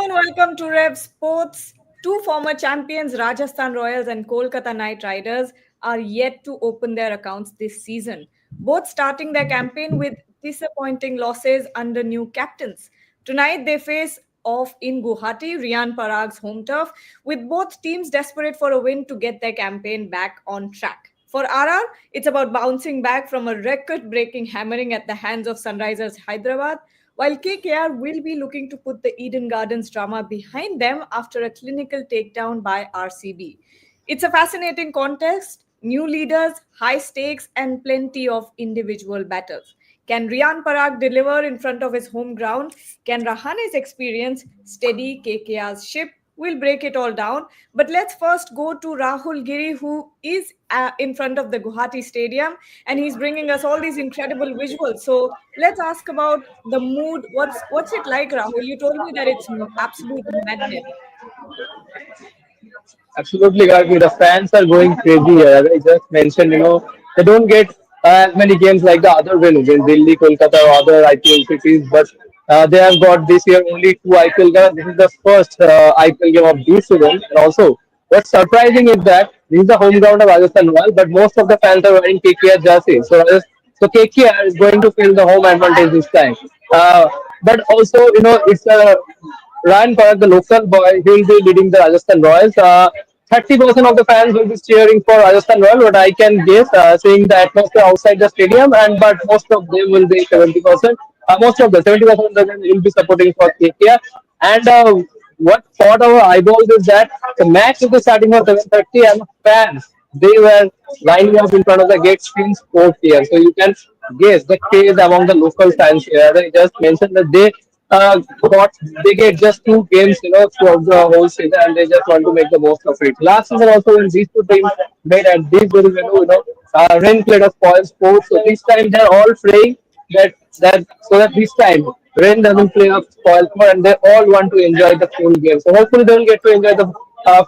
and welcome to Rev Sports. Two former champions, Rajasthan Royals and Kolkata Knight Riders, are yet to open their accounts this season, both starting their campaign with disappointing losses under new captains. Tonight, they face off in Guwahati, Riyan Parag's home turf, with both teams desperate for a win to get their campaign back on track. For RR, it's about bouncing back from a record breaking hammering at the hands of Sunrisers Hyderabad, while KKR will be looking to put the Eden Gardens drama behind them after a clinical takedown by RCB. It's a fascinating contest, new leaders, high stakes, and plenty of individual battles. Can Riyan Parag deliver in front of his home ground? Can Rahane's experience steady KKR's ship? We'll break it all down. But let's first go to Rahul Giri, who is in front of the Guwahati Stadium, and he's bringing us all these incredible visuals. So let's ask about the mood. What's it like, Rahul? You told me that it's absolute madness. Absolutely, Gargi. The fans are going crazy here. As I just mentioned, they don't get as many games like the other venues in Delhi, Kolkata, or other IPL cities, but they have got this year only two IPL games. This is the first IPL game of this season. And also, what's surprising is that this is the home ground of Rajasthan Royals, but most of the fans are wearing KKR jerseys. So KKR is going to feel the home advantage this time. But also, it's a Ryan Parag, the local boy, he will be leading the Rajasthan Royals. 30% of the fans will be cheering for Rajasthan Royals, but I can guess, seeing the atmosphere outside the stadium, and but most of them will be 70%. Most of the 70% of them will be supporting for KKR. And what caught our eyeballs is that the match will be starting at 7:30, and the fans they were lining up in front of the gate screens 4 p.m. So you can guess the craze among the local fans here. As I just mentioned that got they get just two games, throughout the whole season, and they just want to make the most of it. Last season also, when these two teams made at this very Rain played a spoil sport. So this time they're all praying that this time Rain doesn't play a spoil sport, and they all want to enjoy the full game. So hopefully they'll get to enjoy the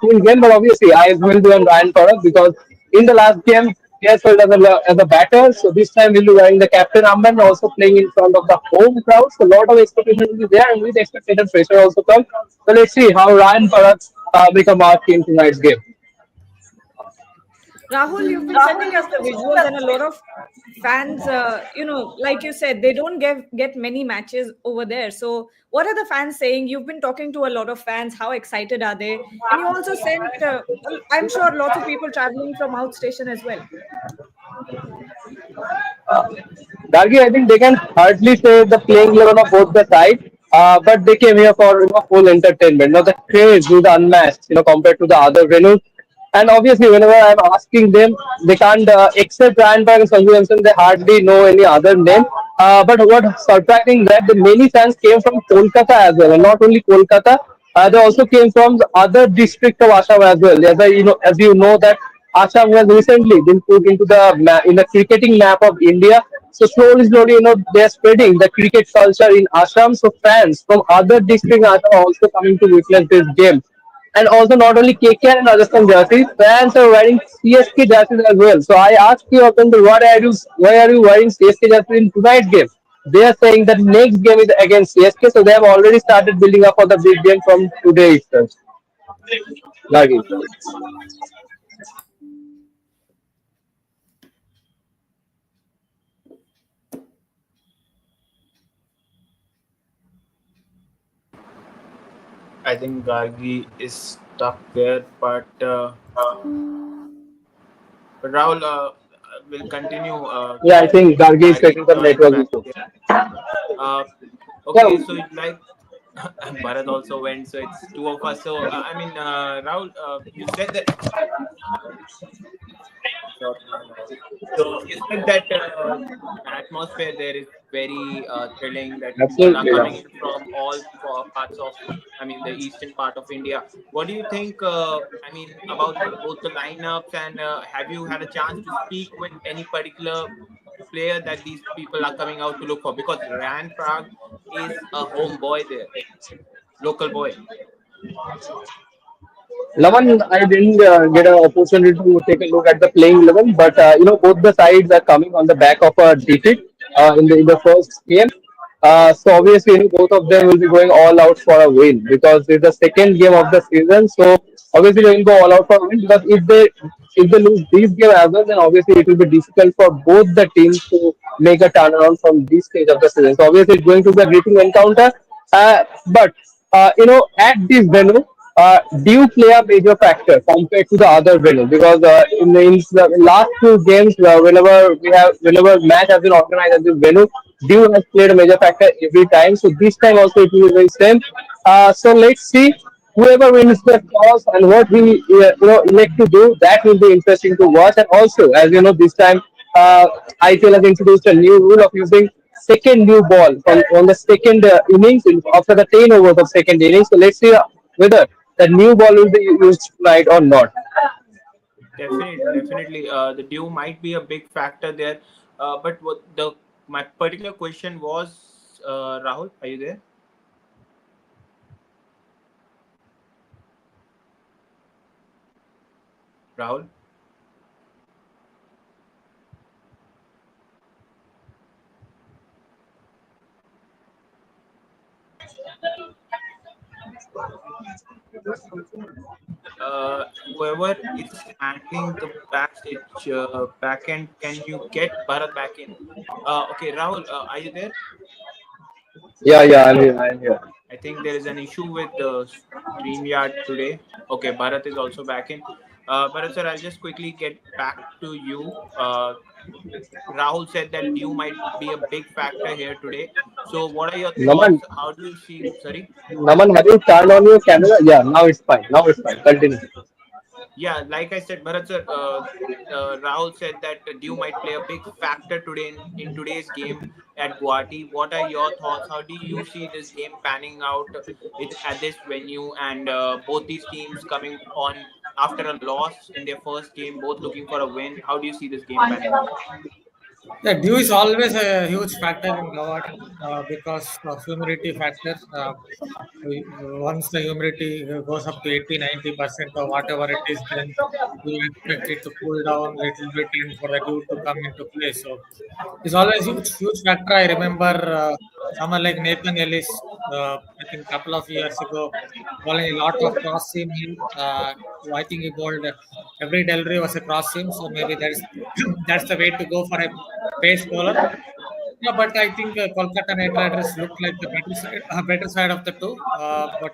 full game. But obviously, I will be on Ryan Parag because in the last game he has played as a batter. So this time we'll be wearing the captain armband, also playing in front of the home crowd. So a lot of expectation will be there, and with expected pressure also come. So let's see how Ryan Parag make a mark in tonight's game. Rahul, you've been sending us the visuals, and a lot of fans, like you said, they don't get many matches over there. So, what are the fans saying? You've been talking to a lot of fans. How excited are they? And you also sent, I'm sure, lots of people traveling from outstation as well. Dargi, I think they can hardly say the playing level of both the sides, but they came here for full entertainment. Now the craze is unmatched, compared to the other venues. And obviously, whenever I'm asking them, they can't except Ryan Park and Sanju Samson, they hardly know any other name. But what surprising that the many fans came from Kolkata as well, and not only Kolkata, they also came from the other district of Assam as well. As you know that Assam has recently been put into in the cricketing map of India. So slowly, they are spreading the cricket culture in Assam. So fans from other districts are also coming to witness this game. And also not only KKR and Rajasthan jerseys, fans are wearing CSK jerseys as well. So I asked you often, why are you wearing CSK jerseys in tonight's game? They are saying that next game is against CSK, so they have already started building up for the big game from today itself. Lagi. I think Gargi is stuck there, but Rahul will continue Yeah, I think Gargi is Gargi taking to some join network back issue. here. Uh, Yeah, okay, so like Bharat also went, so it's two of us. So Rahul, you said that. So, so you said that atmosphere there is very thrilling. That people are absolutely. coming Yeah. in from all parts of, the eastern part of India. What do you think? About both the lineups, and have you had a chance to speak with any particular player that these people are coming out to look for? Because Ryan Prague is a home boy there, local boy. Laman, I didn't get an opportunity to take a look at the playing 11, but both the sides are coming on the back of a defeat in the first game. So obviously, both of them will be going all out for a win because it's the second game of the season. So obviously, they will go all out for a win because if they lose this game as well, then obviously it will be difficult for both the teams to make a turnaround from this stage of the season. So obviously, it's going to be a gripping encounter. But at this venue, do you play a major factor compared to the other venue? Because in the last two games, whenever match has been organized at this venue, Dew has played a major factor every time. So this time also it will be very same. So let's see whoever wins the toss and what we elect to do. That will be interesting to watch. And also, as you know, this time IPL has introduced a new rule of using second new ball on the second innings after the 10 overs of second innings. So let's see whether the new ball will be used tonight or not. Definitely, definitely. The dew might be a big factor there. But what the my particular question was, Rahul, are you there? Rahul? Whoever is handling the backstage back end, can you get Bharat back in? Okay, Rahul, are you there? Yeah, yeah, I'm here. I'm here. I think there is an issue with the StreamYard today. Okay, Bharat is also back in. Bharat sir, I'll just quickly get back to you. Rahul said that dew might be a big factor here today. So, what are your Naman, thoughts? How do you see? Sorry. Naman, have you turned on your camera? Yeah, now it's fine. Now it's fine. Continue. Yeah, like I said, Bharat sir, Rahul said that dew might play a big factor today in today's game at Guwahati. What are your thoughts? How do you see this game panning out at this venue, and both these teams coming on after a loss in their first game, both looking for a win? How do you see this game panning out? Yeah, dew is always a huge factor in Guwahati because of humidity factor. Once the humidity goes up to 80-90% or whatever it is, then you expect it to cool down a little bit and for the dew to come into play. So it's always huge factor. I remember someone like Nathan Ellis, I think a couple of years ago, bowling a lot of cross seam. I think he bowled every delivery was a cross seam. So maybe that's that's the way to go for a pace bowler. Yeah, but I think Kolkata Knight Riders look like the better side of the two. But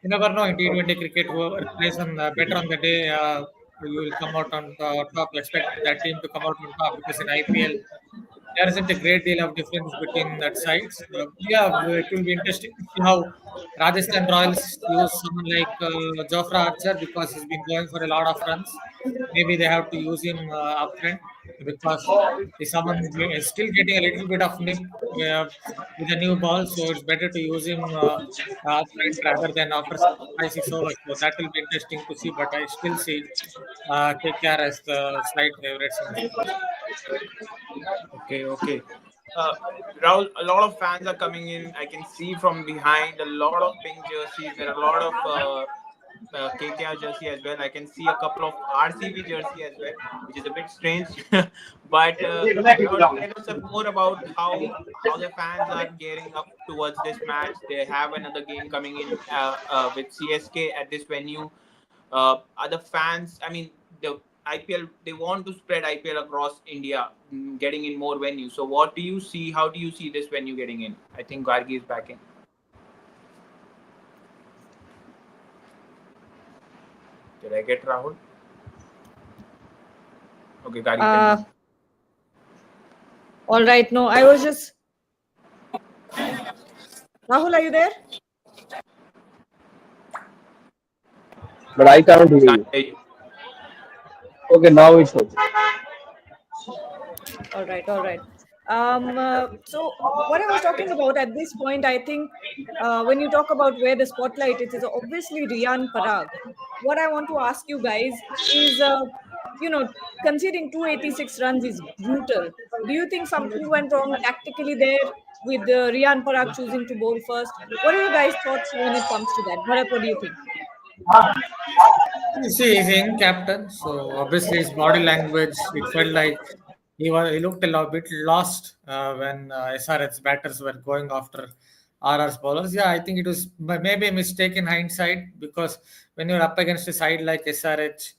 you never know in T20 cricket, whoever plays on better on the day, you will come out on top. Expect that team to come out on top because in IPL there isn't a great deal of difference between that sides. Yeah, it will be interesting to see how Rajasthan Royals use someone like Jofra Archer because he's been going for a lot of runs. Maybe they have to use him up front because if someone is still getting a little bit of nip with a new ball, so it's better to use him up front rather than after 5 6 overs. So that will be interesting to see. But I still see KKR as the slight favorites in this match. Okay, okay. Uh, Rahul, a lot of fans are coming in. I can see from behind a lot of pink jerseys. There are a lot of KKR jersey as well. I can see a couple of RCB jersey as well, which is a bit strange. But Rahul, tell us more about how the fans are gearing up towards this match. They have another game coming in with CSK at this venue. Other fans, I mean, the IPL, they want to spread IPL across India, getting in more venues. So, what do you see? How do you see this venue getting in? I think Gargi is back in. Did I get Rahul? Okay, Gargi, Uh, continue. all right. No, I was just. Rahul, are you there? But I can't hear Can't you. hear you. Okay, now it's okay. All right, all right. So what I was talking about at this point, I think when you talk about where the spotlight is obviously Riyan Parag. What I want to ask you guys is, conceding 286 runs is brutal. Do you think something went wrong tactically there with Riyan Parag choosing to bowl first? What are your guys' thoughts when it comes to that? Bharat, what do you think? You see, he's in captain, so obviously his body language, it felt like he looked a bit lost when SRH batters were going after RR's bowlers. Yeah, I think it was maybe a mistake in hindsight, because when you're up against a side like SRH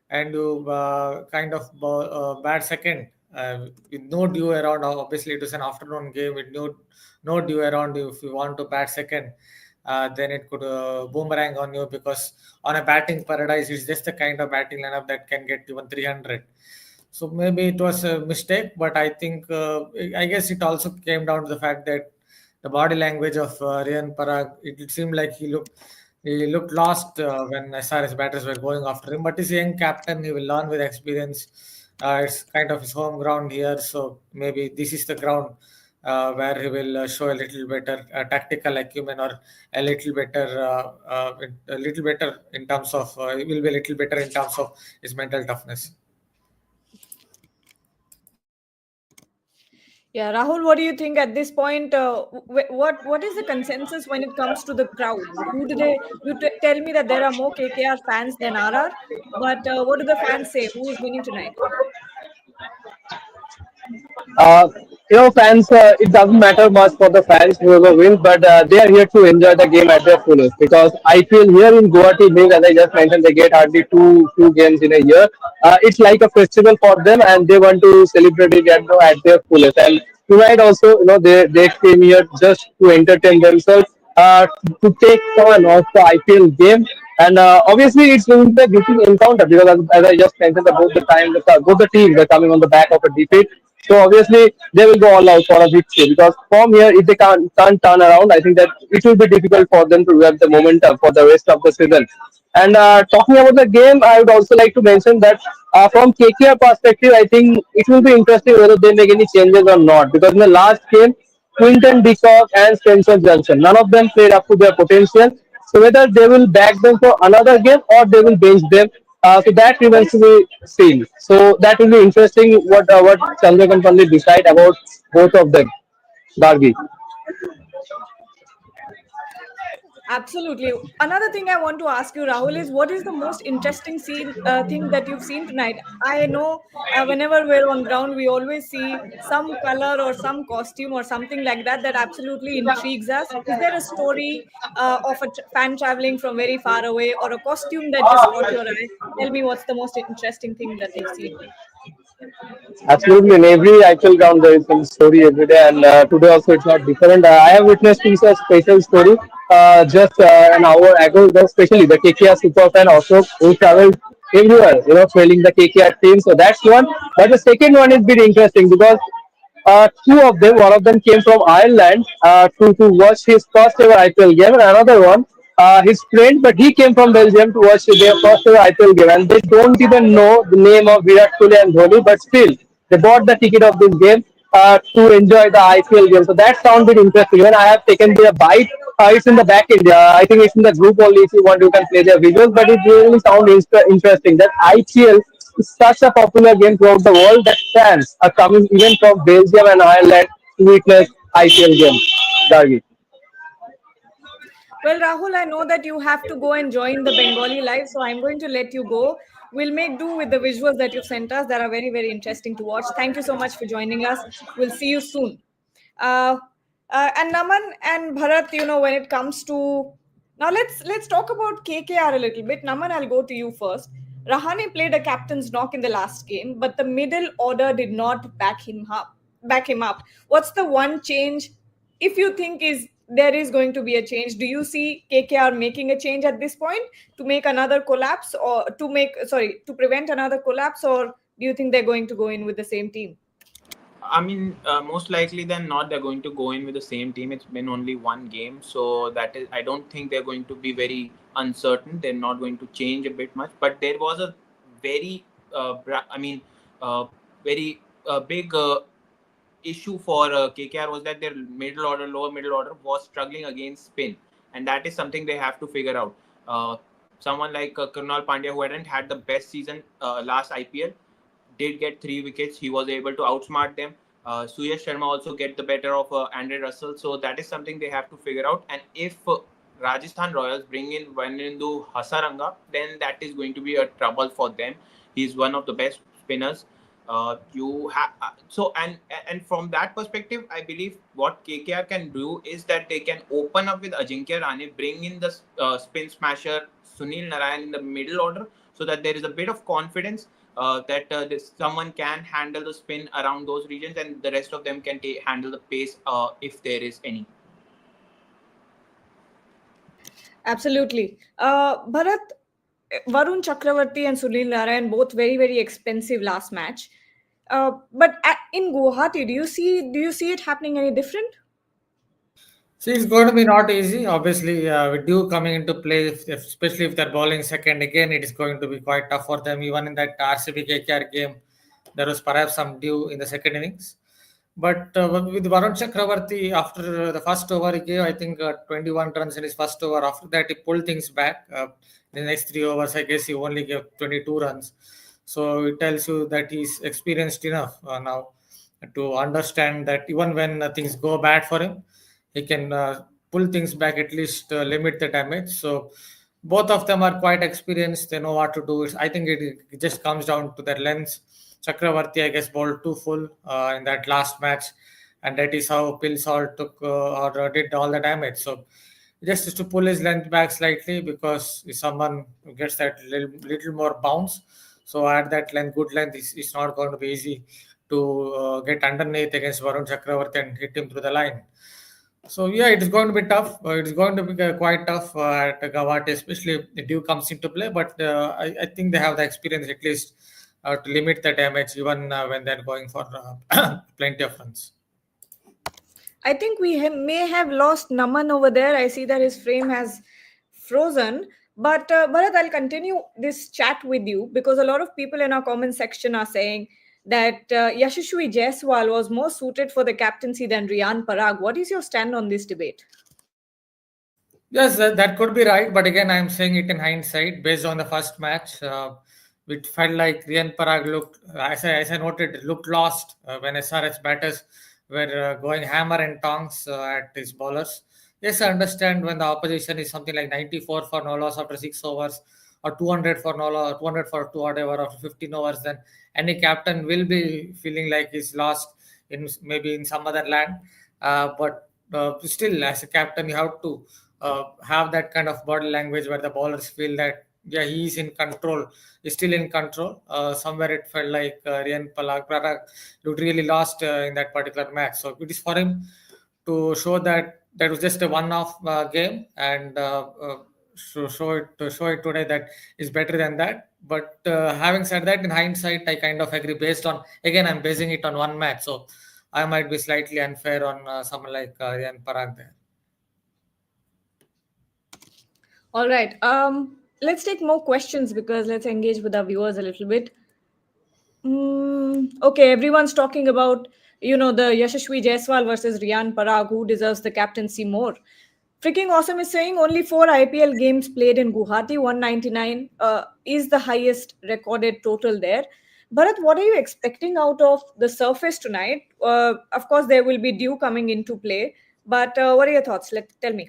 and you kind of bat second with no dew around. Obviously, it was an afternoon game with no dew around. You, if you want to bat second, then it could boomerang on you, because on a batting paradise, it's just the kind of batting lineup that can get even 300. So maybe it was a mistake, but I think I guess it also came down to the fact that the body language of Riyan Parag, it seemed like he looked lost when SRS batters were going after him. But he's a young captain; he will learn with experience. It's kind of his home ground here, so maybe this is the ground where he will show a little better tactical acumen, or a little better in terms of he will be a little better in terms of his mental toughness. Yeah, Rahul, what do you think at this point? What is the consensus when it comes to the crowd? Who do they? Tell me that there are more KKR fans than RR, but what do the fans say? Who is winning tonight? Uh, fans, it doesn't matter much for the fans whoever wins, but they are here to enjoy the game at their fullest. Because I feel here in Guwahati, being as I just mentioned, they get hardly two games in a year. It's like a festival for them, and they want to celebrate it at their fullest. And tonight also, they came here just to entertain themselves, to take fun of the IPL game. And obviously, it's going to be a gripping encounter because, as I just mentioned, both the teams are coming on the back of a defeat. So obviously they will go all out for a victory because from here, if they can't turn around, I think that it will be difficult for them to have the momentum for the rest of the season. And talking about the game, I would also like to mention that from KKR perspective, I think it will be interesting whether they make any changes or not, because in the last game, Quinton Decock and Spencer Johnson, none of them played up to their potential. So whether they will back them for another game or they will bench them, so that remains to be seen. So that will be interesting what Chandrakant Pandit decide about both of them. Gargi. Absolutely. Another thing I want to ask you, Rahul, is what is the most interesting thing that you've seen tonight? I know whenever we're on ground, we always see some color or some costume or something like that that absolutely intrigues us. Is there a story of a fan traveling from very far away or a costume that just caught your eye? Tell me what's the most interesting thing that you've seen. Absolutely, in every IPL ground there is some story every day, and today also it's not different. I have witnessed this a special story just an hour ago, especially the KKR superfan also who traveled everywhere, trailing the KKR team. So that's one. But the second one is bit interesting because two of them, one of them came from Ireland to watch his first ever IPL game, and another one, his friend, but he came from Belgium to watch their first ever IPL game, and they don't even know the name of Virat Kohli and Dhoni, but still they bought the ticket of this game to enjoy the IPL game. So that sounded interesting. When I have taken their bite, it's in the back end. I think it's in the group only. If you want, you can play their visuals, but it really sounds interesting that IPL is such a popular game throughout the world that fans are coming even from Belgium and Ireland to witness IPL game. Dargi. Well, Rahul, I know that you have to go and join the Bengali live, so I'm going to let you go. We'll make do with the visuals that you've sent us that are very, very interesting to watch. Thank you so much for joining us. We'll see you soon. Uh, and Naman and Bharat, when it comes to now, let's talk about KKR a little bit. Naman, I'll go to you first. Rahane played a captain's knock in the last game, but the middle order did not back him up. Back him up. What's the one change, if you think is there is going to be a change? Do you see KKR making a change at this point to make another collapse, or to prevent another collapse, or do you think they're going to go in with the same team? I mean, most likely than not, they're going to go in with the same team. It's been only one game, so that is. I don't think they're going to be very uncertain. They're not going to change a bit much. But there was a very, uh, very big issue for KKR was that their middle order, lower middle order, was struggling against spin, and that is something they have to figure out. Someone like Krunal Pandya, who hadn't had the best season last IPL, did get 3 wickets. He was able to outsmart them. Suyash Sharma also get the better of Andre Russell. So that is something they have to figure out. And if Rajasthan Royals bring in Vanindu Hasaranga, then that is going to be a trouble for them. He's one of the best spinners. You have so and from that perspective, I believe what KKR can do is that they can open up with Ajinkya Rane, bring in the spin smasher Sunil Narayan in the middle order, so that there is a bit of confidence that someone can handle the spin around those regions, and the rest of them can handle the pace if there is any. Absolutely. Bharat, Varun Chakravarti and Sunil Narayan both very very expensive last match. In Guwahati, do you see it happening any different? See, it's going to be not easy. Obviously, with Dew coming into play, especially if they're bowling second again, it is going to be quite tough for them. Even in that RCB KKR game, there was perhaps some Dew in the second innings. But with Varun Chakravarti, after the first over he gave, I think 21 runs in his first over. After that, he pulled things back. In the next 3 overs, I guess he only gave 22 runs. So it tells you that he's experienced enough now to understand that even when things go bad for him, he can pull things back, at least limit the damage. So both of them are quite experienced. They know what to do. I think it just comes down to their lengths. Chakravarti, I guess, bowled too full in that last match, and that is how Pilsall took or did all the damage. So just to pull his length back slightly, because if someone who gets that little more bounce, so at that length, good length, it's not going to be easy to get underneath against Varun Chakravarti and hit him through the line. So yeah, it is going to be tough. It's going to be quite tough at Guwahati, especially if Dew comes into play. But I think they have the experience at least to limit the damage, even when they're going for plenty of runs. I think may have lost Naman over there. I see that his frame has frozen. But Bharat, I'll continue this chat with you because a lot of people in our comment section are saying that Yashaswi Jaiswal was more suited for the captaincy than Riyan Parag. What is your stand on this debate? Yes, that could be right. But again, I'm saying it in hindsight, based on the first match. It felt like Riyan Parag looked, as I noted, looked lost when SRH batters were going hammer and tongs at his bowlers. Yes, I understand when the opposition is something like 94 for no loss after 6 overs, or 200 for no loss, 200 for two whatever after 15 overs, then any captain will be feeling like he's lost in maybe in some other land. But still, as a captain, you have to have that kind of body language where the bowlers feel that yeah, he's in control, he's still in control. Somewhere it felt like Riyan Parag looked really lost in that particular match. So it is for him to show that that was just a one-off game, and show it today that is better than that. But having said that, in hindsight, I kind of agree. Based on, again, I'm basing it on one match, so I might be slightly unfair on someone like Riyan Parag there. All right. Let's take more questions because let's engage with our viewers a little bit. Okay, everyone's talking about the Yashaswi Jaiswal versus Riyan Parag, who deserves the captaincy more. Freaking Awesome is saying only 4 IPL games played in Guwahati, 199 is the highest recorded total there. Bharat, what are you expecting out of the surface tonight? Of course, there will be Dew coming into play, but what are your thoughts? Tell me.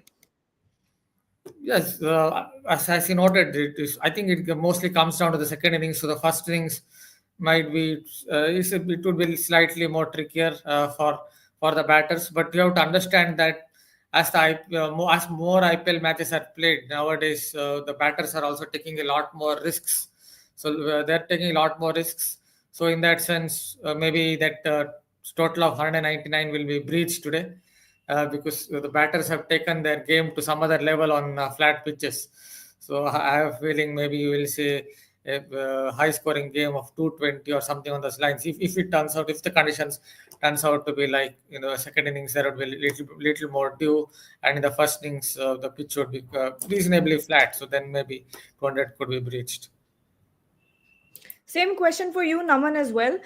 Yes, as you noted, I think it mostly comes down to the second innings. So the first innings might be it would be slightly more trickier for the batters. But you have to understand that as more IPL matches are played nowadays, the batters are also taking a lot more risks. So they're taking a lot more risks. So in that sense, maybe that total of 199 will be breached today, because the batters have taken their game to some other level on flat pitches. So I have a feeling maybe you will see a high scoring game of 220 or something on those lines. If it turns out, if the conditions turns out to be like, second innings, there would be little more Dew, and in the first innings, the pitch would be reasonably flat. So then maybe 200 could be breached. Same question for you, Naman, as well.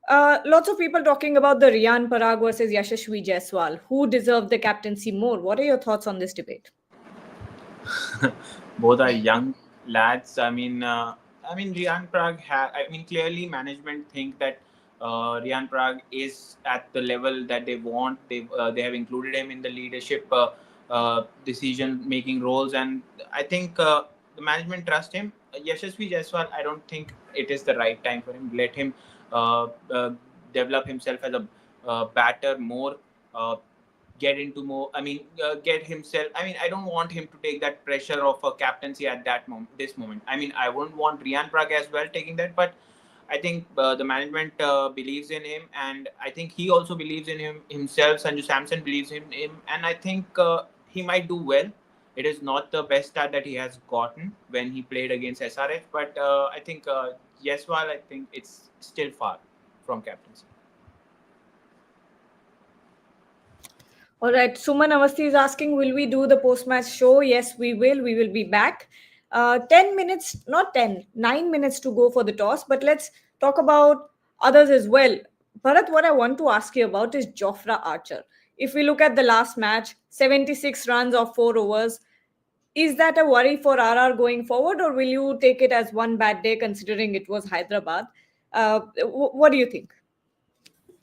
Lots of people talking about the Riyan Parag versus Yashaswi Jaiswal. Who deserved the captaincy more? What are your thoughts on this debate? Both are young lads. I mean, Riyan Prag. Clearly, management think that Riyan Prag is at the level that they want. They have included him in the leadership decision-making roles, and I think the management trust him. Yashasvi Jaiswal, I don't think it is the right time for him. Let him uh, uh, develop himself as a batter more, uh, get into more. I mean, get himself. I mean, I don't want him to take that pressure of a captaincy at that moment. This moment. I mean, I wouldn't want Rian Prag as well taking that, but I think the management believes in him, and I think he also believes in him himself. Sanju Samson believes in him, and I think he might do well. It is not the best start that he has gotten when he played against SRF, but I think Yeswal, I think it's still far from captaincy. All right. Suman Avasthi is asking, will we do the post-match show? Yes, we will. We will be back. 10 minutes, not 10, 9 minutes to go for the toss. But let's talk about others as well. Bharat, what I want to ask you about is Jofra Archer. If we look at the last match, 76 runs of 4 overs. Is that a worry for RR going forward, or will you take it as one bad day considering it was Hyderabad? What do you think?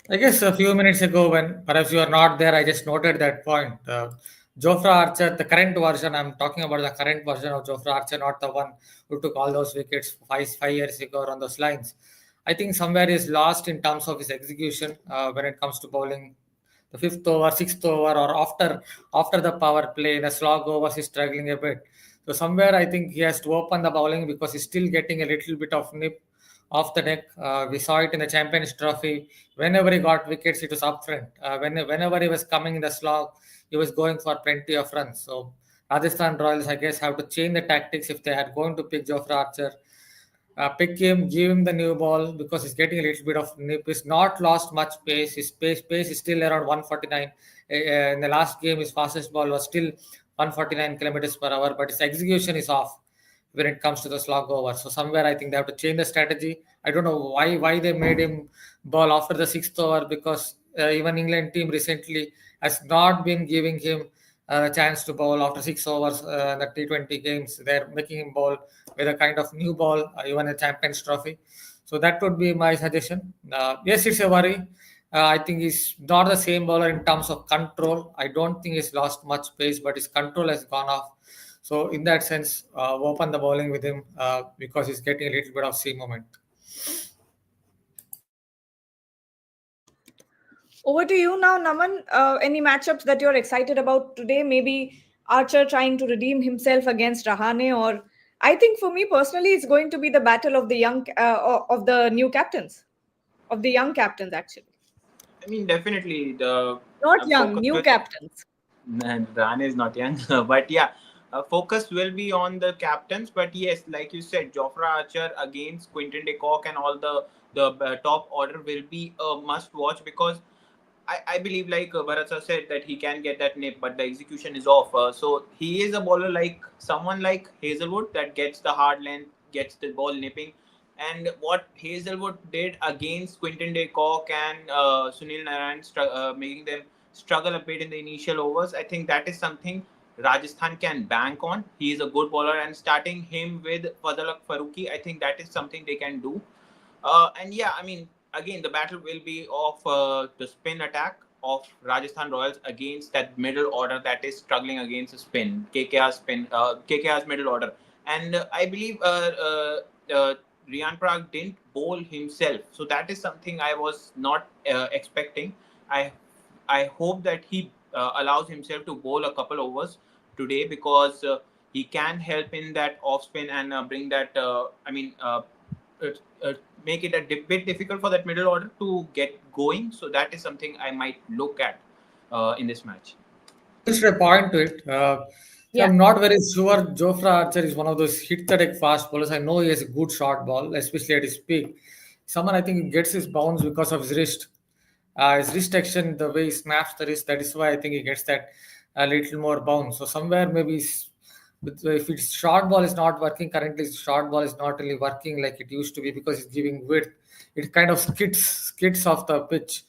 I guess a few minutes ago, when perhaps you are not there, I just noted that point. Jofra Archer, the current version, I'm talking about the current version of Jofra Archer, not the one who took all those wickets 5 years ago or on those lines. I think somewhere is lost in terms of his execution when it comes to bowling. The fifth over, sixth over, or after the power play, the slog overs is struggling a bit. So somewhere I think he has to open the bowling because he's still getting a little bit of nip off the neck. We saw it in the Champions Trophy. Whenever he got wickets, it was up front. Whenever he was coming in the slog, he was going for plenty of runs. So Rajasthan Royals, I guess, have to change the tactics if they are going to pick Jofra Archer. Pick him, give him the new ball because he's getting a little bit of nip. He's not lost much pace. His pace is still around 149. In the last game, his fastest ball was still 149 kilometers per hour, but his execution is off when it comes to the slog over. So somewhere I think they have to change the strategy. I don't know why they made him ball after the sixth over because even England team recently has not been giving him a chance to bowl after 6 overs in the T20 games. They're making him bowl with a kind of new ball, even a Champions Trophy. So that would be my suggestion. Yes, it's a worry. I think he's not the same bowler in terms of control. I don't think he's lost much pace, but his control has gone off. So in that sense, open the bowling with him because he's getting a little bit of sea moment. Over to you now, Naman. Any matchups that you're excited about today? Maybe Archer trying to redeem himself against Rahane, or I think for me personally, it's going to be the battle of the of the new captains, of the young captains actually, I mean, definitely the not young, focus new will. captains. And Rane is not young, but yeah, focus will be on the captains. But yes, like you said, Jofra Archer against Quinton de Kock and all the top order will be a must watch because I believe, like Bharat sir said, that he can get that nip, but the execution is off. So he is a bowler like someone like Hazelwood that gets the hard length, gets the ball nipping. And what Hazelwood did against Quinton de Kock and Sunil Narayan, making them struggle a bit in the initial overs, I think that is something Rajasthan can bank on. He is a good bowler, and starting him with Fazalak Faruqi, I think that is something they can do. And yeah, I mean, again, the battle will be of the spin attack of Rajasthan Royals against that middle order that is struggling against the spin, KKR's middle order. And I believe Rian Prag didn't bowl himself, so that is something I was not expecting. I I hope that he allows himself to bowl a couple overs today because he can help in that off spin and bring that. Uh, uh, make it a bit difficult for that middle order to get going. So that is something I might look at in this match. Just a point to it. So Yeah. I'm not very sure Jofra Archer is one of those hit the deck fast bowlers. I know he has a good short ball, especially at his peak. Someone I think gets his bounce because of his wrist. His wrist action, the way he snaps the wrist, that is why I think he gets that a little more bounce. So somewhere maybe if its short ball is not working currently, his short ball is not really working like it used to be because it's giving width. It kind of skids off the pitch.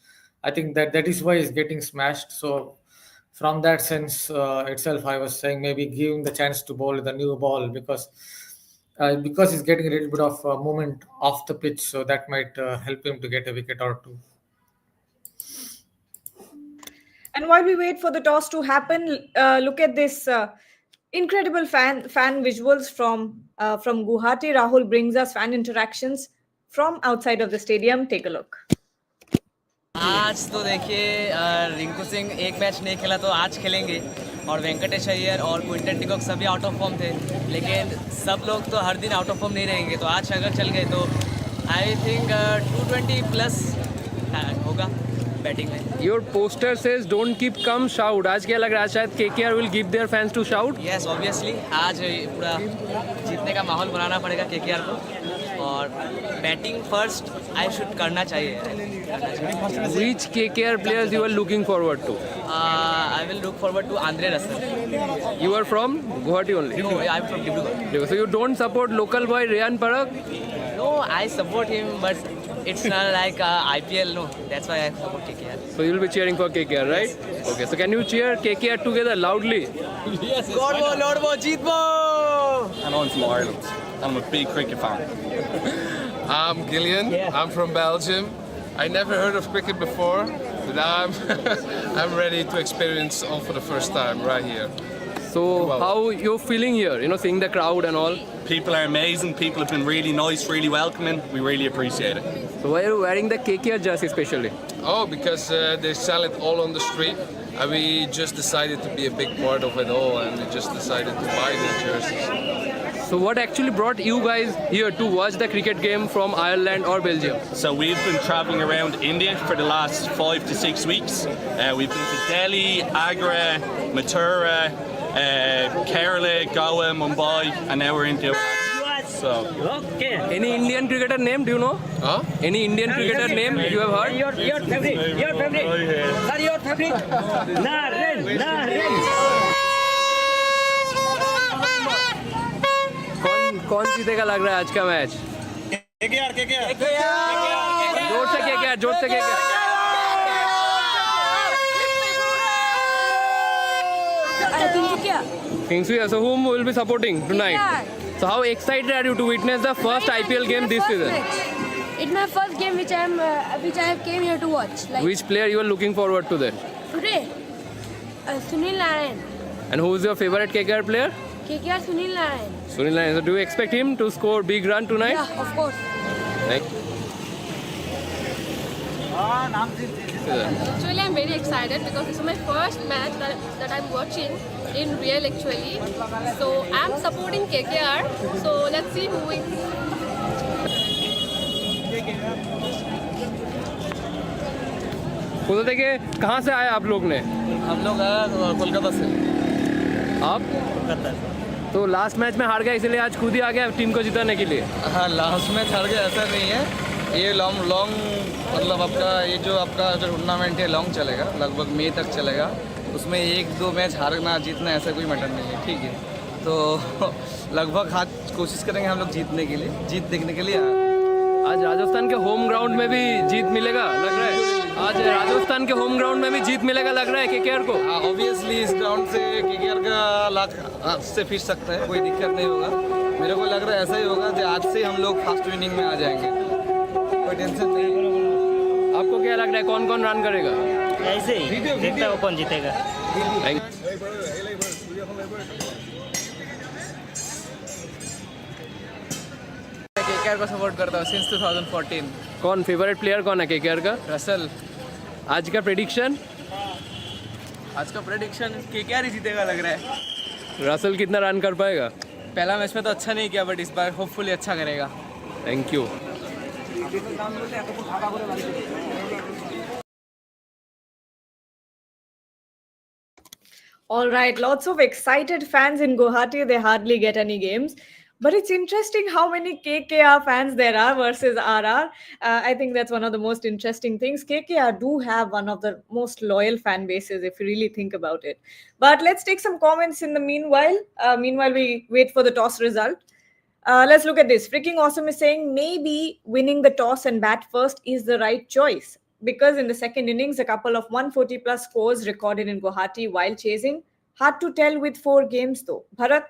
I think that is why he's getting smashed. So from that sense itself, I was saying maybe give him the chance to bowl with a new ball because he's getting a little bit of movement off the pitch, so that might help him to get a wicket or two. And while we wait for the toss to happen, look at this incredible fan visuals from Guwahati. Rahul brings us fan interactions from outside of the stadium. Take a look. आज तो देखिए रिंकू सिंह एक match नहीं खेला तो आज खेलेंगे और वेंकटेश अय्यर और क्विंटन डिकॉक सभी आउट ऑफ फॉर्म थे लेकिन सब लोग तो हर दिन आउट ऑफ फॉर्म नहीं रहेंगे तो आज अगर चल गए तो आई थिंक 220 प्लस होगा बैटिंग में. Your poster says don't keep calm, shout. आज क्या लग रहा है शायद KKR will give their fans to shout? Yes obviously आज पूरा जीतने का माहौल बनाना पड़ेगा KKR को और बैटिंग फर्स्ट आई शुड करना चाहिए. Which KKR players you are looking forward to? I will look forward to Andre Russell. You are from Guwahati only? No, I'm from Dibrugarh. So you don't support local boy Ryan Parag? No, I support him, but it's not like IPL. No, that's why I support KKR. So you'll be cheering for KKR, right? Okay, so can you cheer KKR together loudly? Yes. Lordbo, Jeetbo! And I'm from Ireland. I'm a big cricket fan. I'm Gillian. I'm from Belgium. I never heard of cricket before, but I'm ready to experience all for the first time right here. So how you feeling here? You know, seeing the crowd and all. People are amazing. People have been really nice, really welcoming. We really appreciate it. So why are you wearing the KKR jersey especially? Oh, because they sell it all on the street, and we just decided to be a big part of it all, and we just decided to buy the jerseys. So what actually brought you guys here to watch the cricket game from Ireland or Belgium? So we've been traveling around India for the last 5 to 6 weeks. We've been to Delhi, Agra, Mathura, Kerala, Goa, Mumbai, and now we're in Guwahati. So, Any Indian cricketer name? Do you know? huh? Any Indian cricketer name you have heard? Your favorite. Sir, your favorite. Naren. कौन जीतेगा लग रहा है आज का match? जोर से KKR. Kings, so whom will be supporting tonight? So how excited are you to witness the first IPL game this season? It's my first game which I have came here to watch. Like Which player you are looking forward to there? today, Sunil Narayan. And who is your favorite KKR player? KKR Sunil Narayan. Sunil Narayan. So do you expect him to score big run tonight? Yeah, of course. Like, Actually, I'm very excited because this is my first match that I'm watching in real actually. So I'm supporting KKR. So let's see who wins. खुद देखिए कहाँ से आए आप लोग ने? हम लोग कोलकाता से. आप? तो लास्ट मैच में हार गया इसलिए आज खुद ही आ गया टीम को जिताने के लिए. हाँ लास्ट मैच हार गया ऐसा नहीं है. ये लॉन्ग मतलब आपका ये जो आपका जो टूर्नामेंट है लॉन्ग चलेगा लगभग मई तक चलेगा. उसमें 1-2 मैच हारना जीतना ऐसा कोई मैटर नहीं है. ठीक है तो लगभग हाथ कोशिश करेंगे हम लोग जीतने के लिए. जीत देखने के लिए आज राजस्थान के होम ग्राउंड में भी जीत मिलेगा लग रहा है. आज राजस्थान के होम ग्राउंड में भी जीत मिलेगा लग रहा है KKR को. ऑब्वियसली इस ग्राउंड से KKR का लाख से फिर सकता है. कोई दिक्कत नहीं होगा. मेरे को लग रहा है ऐसा ही होगा कि आज से हम लोग फर्स्ट इनिंग में आ जाएंगे. कोई टेंशन नहीं. आपको क्या लग रहा है कौन कौन रन करेगा? ऐसे ही देखता हूँ कौन जीतेगा. KKR को सपोर्ट करता हूँ सिंस 2014. कौन फेवरेट प्लेयर कौन है KKR का? रसल. आज का प्रेडिक्शन? आज का प्रेडिक्शन KKR ही जीतेगा लग रहा है. रसल कितना रन कर पाएगा? पहला मैच में तो अच्छा नहीं किया बट इस बार होपफुली अच्छा करेगा. Thank you. All right, lots of excited fans in Guwahati. They hardly get any games. But it's interesting how many KKR fans there are versus RR. I think that's one of the most interesting things. KKR do have one of the most loyal fan bases if you really think about it. But let's take some comments in the meanwhile. Meanwhile, we wait for the toss result. Let's look at this. Freaking Awesome is saying maybe winning the toss and bat first is the right choice. Because in the second innings, a couple of 140 plus scores recorded in Guwahati while chasing. Hard to tell with 4 games though. Bharat?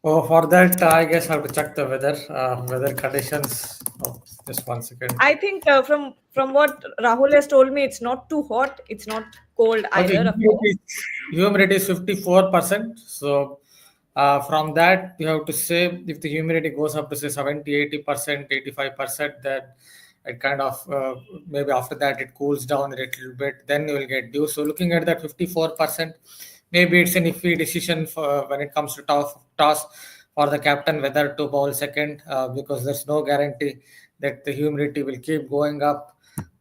Oh, for that, I guess I have to check the weather conditions. Oh, just 1 second. I think from what Rahul has told me, it's not too hot. It's not cold either. Of course. Humidity is 54%. So From that, you have to say if the humidity goes up to say 70, 80%, 85%, that it kind of maybe after that it cools down a little bit, then you will get dew. So looking at that 54%, maybe it's an iffy decision for when it comes to toss for the captain whether to bowl second, because there's no guarantee that the humidity will keep going up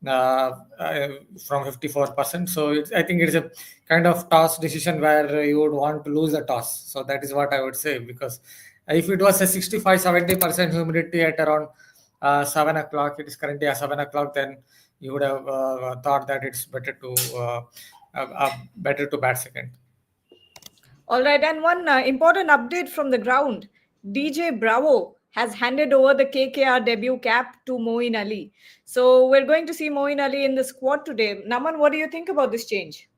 uh, uh, from 54%. So I think it's a kind of toss decision where you would want to lose the toss. So that is what I would say, because if it was a 65-70% humidity at around 7 o'clock, it is currently at 7 o'clock, then you would have thought that it's better to bat second. All right, and one important update from the ground. DJ Bravo has handed over the KKR debut cap to Moeen Ali. So we're going to see Moeen Ali in the squad today. Naman, what do you think about this change?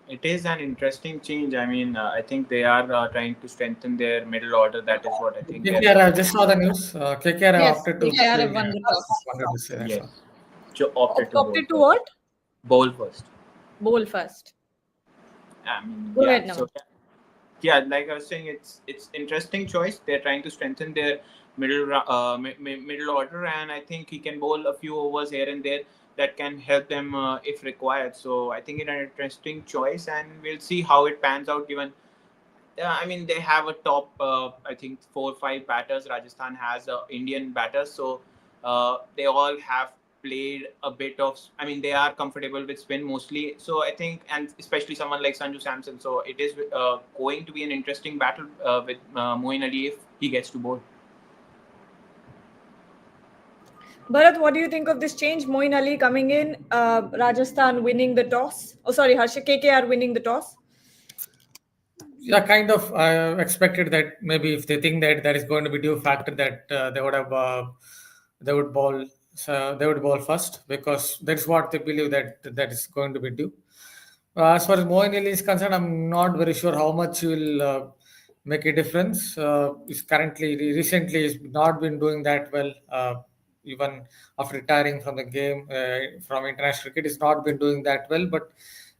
It is an interesting change. I mean, I think they are trying to strengthen their middle order. That is what I think. KKR, I just saw the news. KKR Yes, opted to KKR have won the toss. Yes. Opted Opted to what? bowl first. Bowl first. I mean, Go yeah, ahead, Naman. yeah, like I was saying, it's interesting choice. They're trying to strengthen their middle order, and I think he can bowl a few overs here and there that can help them if required. So I think it's an interesting choice, and we'll see how it pans out. Given, I mean, they have a top, I think 4 or 5 batters. Rajasthan has Indian batters, so they all have played a bit of. I mean, they are comfortable with spin mostly. So I think, and especially someone like Sanju Samson. So it is going to be an interesting battle with Moeen Ali if he gets to bowl. Bharat, what do you think of this change? Moeen Ali coming in, Rajasthan winning the toss. Oh, sorry, KKR winning the toss. Yeah, kind of. I expected that maybe if they think that there is going to be dew factor, that they would bowl. So they would bowl first, because that's what they believe that is going to be dew. As far as Moeen Ali is concerned, I'm not very sure how much he will make a difference. He's recently he's not been doing that well. Even after retiring from the game, from international cricket, he's not been doing that well. But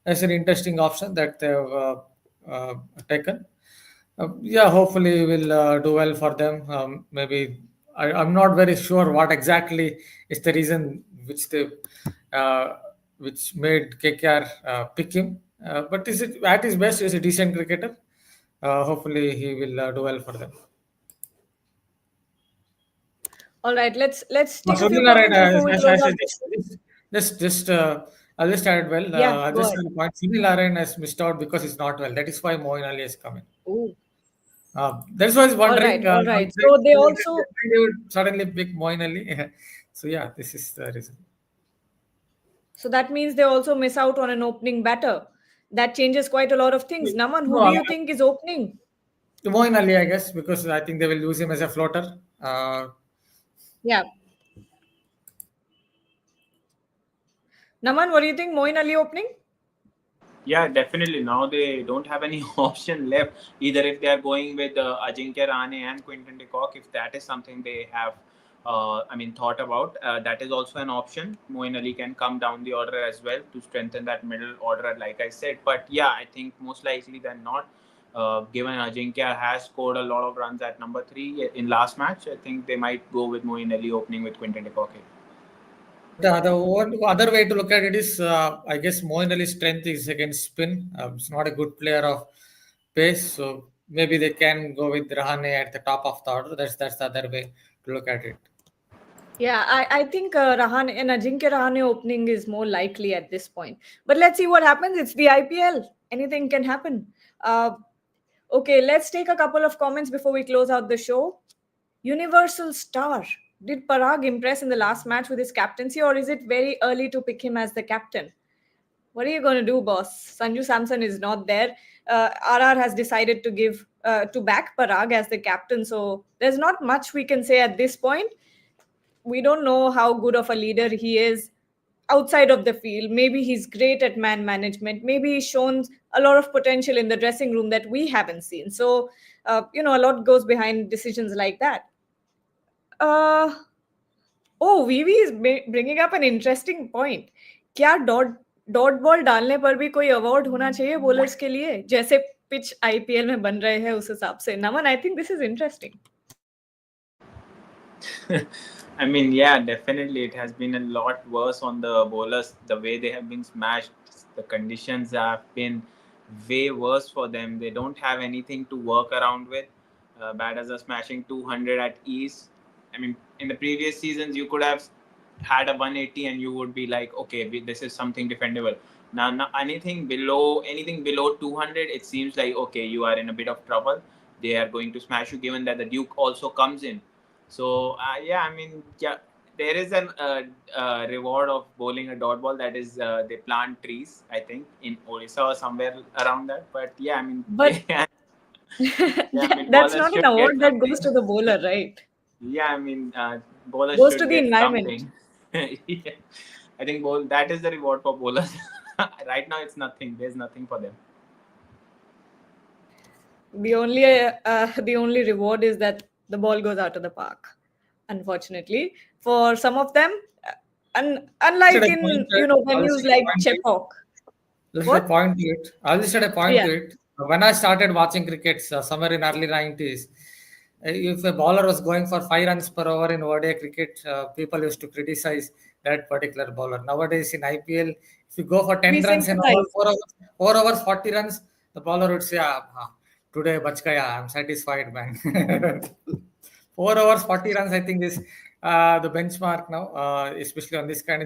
that's an interesting option that they've taken. Yeah, hopefully we'll do well for them. Maybe I'm not very sure what exactly is the reason uh, which made KKR pick him. But is it at his best? Is a decent cricketer. Hopefully he will do well for them. All right, let's take a few Sunil comments Narayan, before we close out the show. I'll just add well. Yeah, I'll go just ahead. add a point. Sunil Narayan has missed out because he's not well. That is why Moeen Ali is coming. Ooh. That's why I was wondering. All right. So they also they would suddenly pick Moeen Ali. So yeah, this is the reason. So that means they also miss out on an opening batter. That changes quite a lot of things. Naman, who No, do you think is opening? Moeen Ali, I guess, because I think they will use him as a floater. Yeah. Naman, what do you think? Moeen Ali opening? Yeah, definitely. Now they don't have any option left. Either if they are going with Ajinkya Rahane and Quinton de Kock, if that is something they have, thought about, that is also an option. Moeen Ali can come down the order as well to strengthen that middle order, like I said. But yeah, I think most likely than not, given Ajinkya has scored a lot of runs at number 3 in last match, I think they might go with Moeen Ali opening with Quinton de Kock. The other way to look at it is, I guess Moeen Ali's strength is against spin. He's not a good player of pace, so maybe they can go with Rahane at the top of the order. That's the other way to look at it. Yeah, I think Rahane and Ajinkya Rahane opening is more likely at this point. But let's see what happens. It's the IPL. Anything can happen. Okay, let's take a couple of comments before we close out the show. Universal Star. Did Parag impress in the last match with his captaincy, or is it very early to pick him as the captain? What are you going to do, boss? Sanju Samson is not there. RR has decided to back Parag as the captain, so there's not much we can say at this point. We don't know how good of a leader he is outside of the field. Maybe he's great at man management. Maybe he's shown a lot of potential in the dressing room that we haven't seen. So, a lot goes behind decisions like that. VV is bringing up an interesting point. क्या dot ball डालने पर भी कोई award होना चाहिए bowlers के लिए, जैसे pitch IPL में बन रहे हैं उस हिसाब से. Naman, I think this is interesting. I mean, yeah, definitely it has been a lot worse on the bowlers. The way they have been smashed, the conditions have been way worse for them. They don't have anything to work around with. Batters are smashing 200 at ease. I mean, in the previous seasons, you could have had a 180 and you would be like, okay, this is something defendable. Now, anything below 200, it seems like, okay, you are in a bit of trouble. They are going to smash you, given that the Duke also comes in. So yeah, I mean, yeah, there is an reward of bowling a dot ball. That is, they plant trees, I think, in Orissa or somewhere around that. But yeah, I mean, But yeah, I mean, that's bowlers not an should get award that goes something. to the bowler, right? Yeah, I mean, bowlers Goes to should the get environment. something. Yeah. I think that is the reward for bowlers. Right now, it's nothing. There's nothing for them. The only reward is that the ball goes out of the park. Unfortunately, for some of them, unlike Should I in point to it? I'll venues just like point to it. Chepauk. Let's say What? point to it. I'll just add a point Yeah. to it. When I started watching cricket somewhere in early 90s, if a bowler was going for 5 runs per over in ODI cricket, people used to criticize that particular bowler. Nowadays in IPL, if you go for 10 We runs in over sympathize. 4 overs, 40 runs, the bowler would say, today bach gaya, I'm satisfied, man. 4 overs, 40 runs, I think is the benchmark now, especially on this kind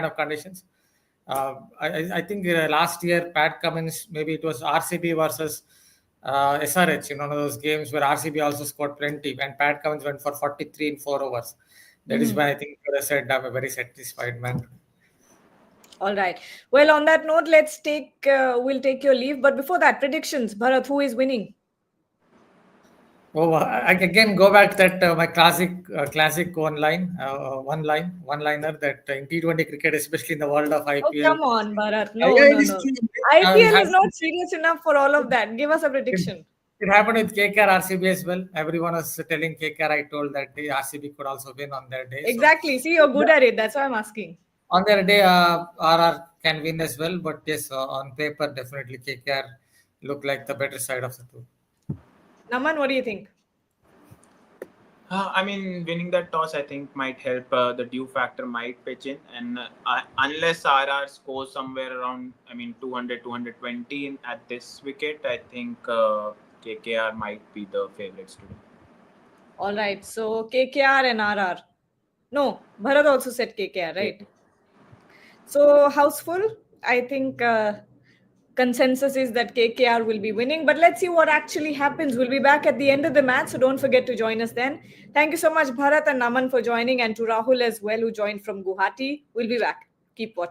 of conditions. I think last year, Pat Cummins, maybe it was RCB versus SRH in one of those games where RCB also scored plenty, and Pat Cummins went for 43 in 4 overs. That is when I think I said I'm a very satisfied man. All right. Well, on that note, we'll take your leave. But before that, predictions. Bharat, who is winning? Oh, I again go back to that my classic one-liner that in T20 cricket, especially in the world of Oh, IPL. come on, Bharat. Yeah, No, it no, is no. true. IPL is It not serious enough for all of that. Give us a prediction. happened with KKR RCB as well. Everyone was telling KKR. I told that the RCB could also win on their day. So Exactly. See, you're good at it. That's why I'm asking. on their day, RR can win as well. But yes, on paper, definitely KKR look like the better side of the two. Naman, what do you think? I mean, winning that toss, I think, might help. The due factor might pitch in. And unless RR scores somewhere around, 200, 220 at this wicket, I think KKR might be the favorites today. All right. So KKR and RR. No, Bharat also said KKR, right? So houseful. I think consensus is that KKR will be winning. But let's see what actually happens. We'll be back at the end of the match, so don't forget to join us then. Thank you so much, Bharat and Naman, for joining, and to Rahul as well, who joined from Guwahati. We'll be back. Keep watching.